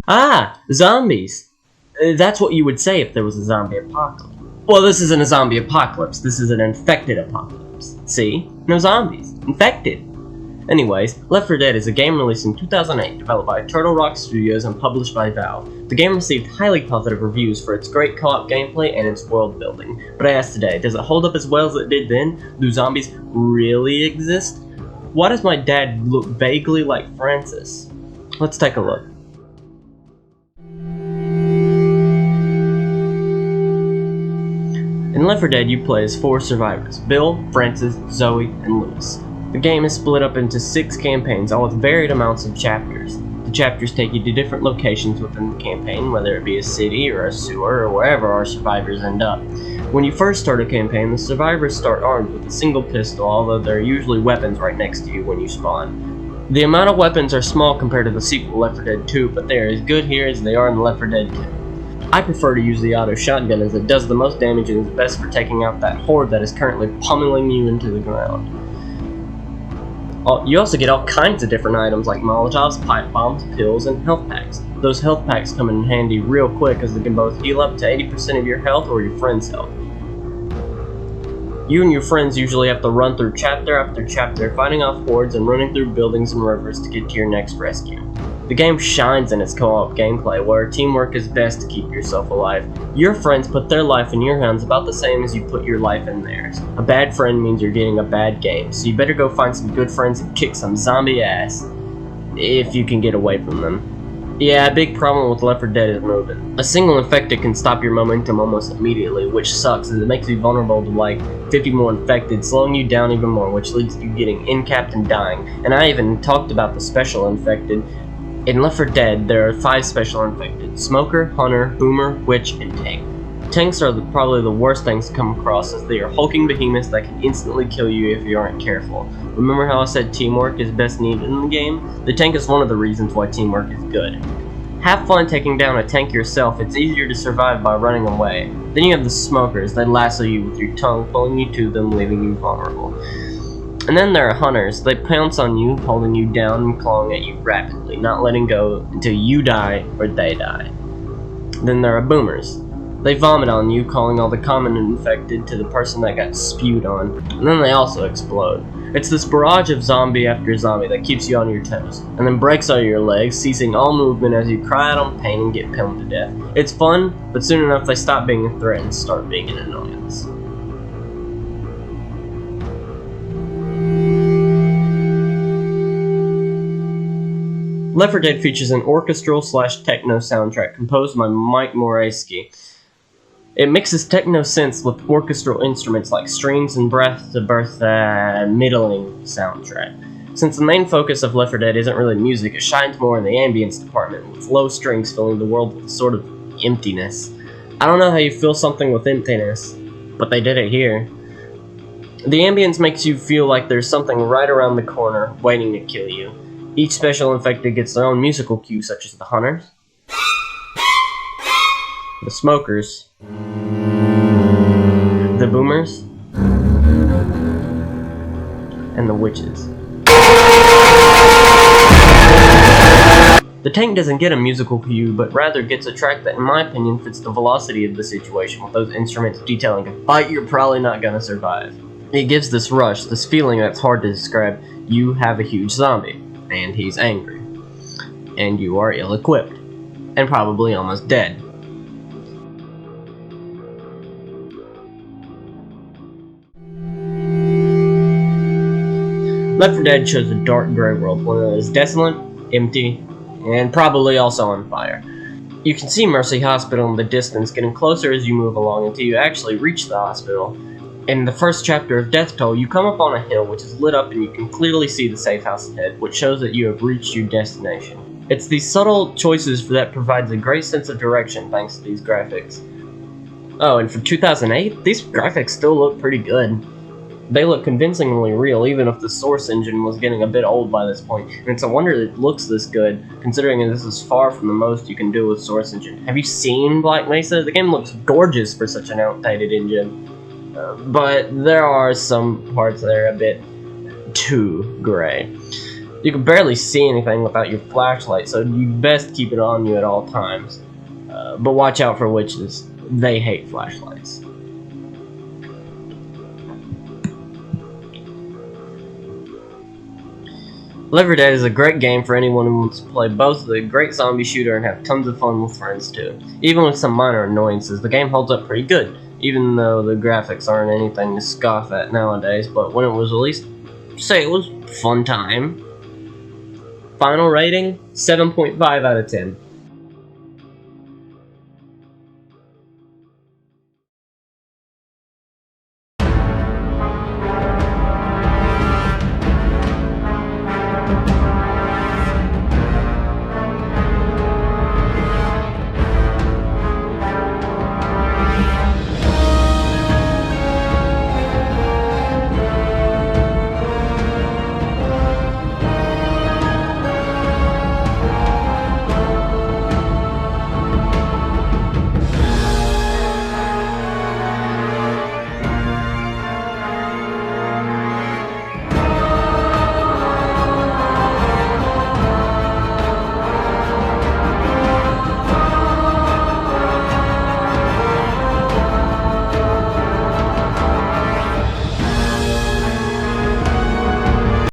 Ah, zombies. That's what you would say if there was a zombie apocalypse. Well, this isn't a zombie apocalypse. This is an infected apocalypse. See? No zombies. Infected. Anyways, Left 4 Dead is a game released in 2008, developed by Turtle Rock Studios and published by Valve. The game received highly positive reviews for its great co-op gameplay and its world building. But I ask today, does it hold up as well as it did then? Do zombies really exist? Why does my dad look vaguely like Francis? Let's take a look. In Left 4 Dead, you play as 4 survivors: Bill, Francis, Zoe, and Lewis. The game is split up into 6 campaigns, all with varied amounts of chapters. The chapters take you to different locations within the campaign, whether it be a city or a sewer or wherever our survivors end up. When you first start a campaign, the survivors start armed with a single pistol, although there are usually weapons right next to you when you spawn. The amount of weapons are small compared to the sequel Left 4 Dead 2, but they are as good here as they are in Left 4 Dead 2. I prefer to use the auto shotgun as it does the most damage and is best for taking out that horde that is currently pummeling you into the ground. You also get all kinds of different items like Molotovs, pipe bombs, pills, and health packs. Those health packs come in handy real quick as they can both heal up to 80% of your health or your friend's health. You and your friends usually have to run through chapter after chapter, fighting off hordes and running through buildings and rivers to get to your next rescue. The game shines in its co-op gameplay, where teamwork is best to keep yourself alive. Your friends put their life in your hands about the same as you put your life in theirs. A bad friend means you're getting a bad game, so you better go find some good friends and kick some zombie ass, if you can get away from them. Yeah, a big problem with Left 4 Dead is moving. A single infected can stop your momentum almost immediately, which sucks as it makes you vulnerable to like 50 more infected, slowing you down even more, which leads to you getting incapped and dying. And I even talked about the special infected. In Left 4 Dead, there are 5 special infected: Smoker, Hunter, Boomer, Witch, and Tank. Tanks are probably the worst things to come across, as they are hulking behemoths that can instantly kill you if you aren't careful. Remember how I said teamwork is best needed in the game? The tank is one of the reasons why teamwork is good. Have fun taking down a tank yourself. It's easier to survive by running away. Then you have the smokers. They lasso you with your tongue, pulling you to them, leaving you vulnerable. And then there are hunters. They pounce on you, holding you down and clawing at you rapidly, not letting go until you die or they die. Then there are boomers. They vomit on you, calling all the common infected to the person that got spewed on, and then they also explode. It's this barrage of zombie after zombie that keeps you on your toes, and then breaks all your legs, ceasing all movement as you cry out on pain and get pilled to death. It's fun, but soon enough they stop being a threat and start being an annoyance. Left 4 Dead features an orchestral/techno soundtrack composed by Mike Moraski. It mixes techno synths with orchestral instruments like strings and breath-to-birth middling soundtrack. Since the main focus of Left 4 Dead isn't really music, it shines more in the ambience department, with low strings filling the world with a sort of emptiness. I don't know how you feel something with emptiness, but they did it here. The ambience makes you feel like there's something right around the corner, waiting to kill you. Each special infected gets their own musical cue, such as the hunters, the smokers, the boomers, and the witches. The tank doesn't get a musical cue, but rather gets a track that, in my opinion, fits the velocity of the situation, with those instruments detailing a fight you're probably not gonna survive. It gives this rush, this feeling that's hard to describe. You have a huge zombie, and he's angry, and you are ill-equipped, and probably almost dead. Left 4 Dead shows a dark gray world, one that is desolate, empty, and probably also on fire. You can see Mercy Hospital in the distance, getting closer as you move along until you actually reach the hospital. In the first chapter of Death Toll, you come up on a hill which is lit up and you can clearly see the safe house ahead, which shows that you have reached your destination. It's these subtle choices that provides a great sense of direction thanks to these graphics. Oh, and for 2008, these graphics still look pretty good. They look convincingly real, even if the Source engine was getting a bit old by this point, and it's a wonder it looks this good, considering this is far from the most you can do with Source engine. Have you seen Black Mesa? The game looks gorgeous for such an outdated engine. But there are some parts that are a bit too gray. You can barely see anything without your flashlight, so you best keep it on you at all times. But watch out for witches. They hate flashlights. Left 4 Dead is a great game for anyone who wants to play both a great zombie shooter and have tons of fun with friends too. Even with some minor annoyances, the game holds up pretty good, even though the graphics aren't anything to scoff at nowadays, but when it was released, say it was fun time. Final rating, 7.5 out of 10.